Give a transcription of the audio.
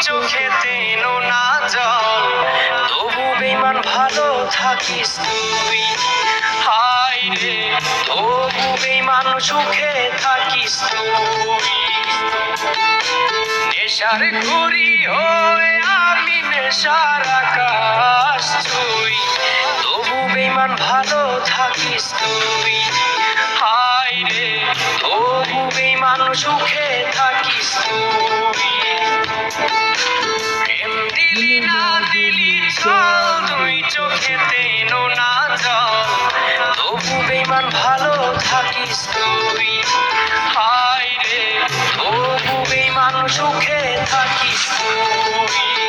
চোখেতে নোনা জল, তবু বেঈমান ভালো থাকিস তুই। হায় রে তবু বেঈমান সুখে থাকিস তুই। নেশার ঘুরি হয়ে আমি নেশার আকাশ ছুঁই, তবু বেঈমান ভালো থাকিস তুই। হায় রে তবু বেঈমান সুখে থাকিস তুই। প্রেম দিলি না দিলি ছল, তুই চোখেতে নোনা জল, তবু বেঈমান ভালো থাকিস তুই। হায় রে তবু বেঈমান সুখে থাকিস তুই।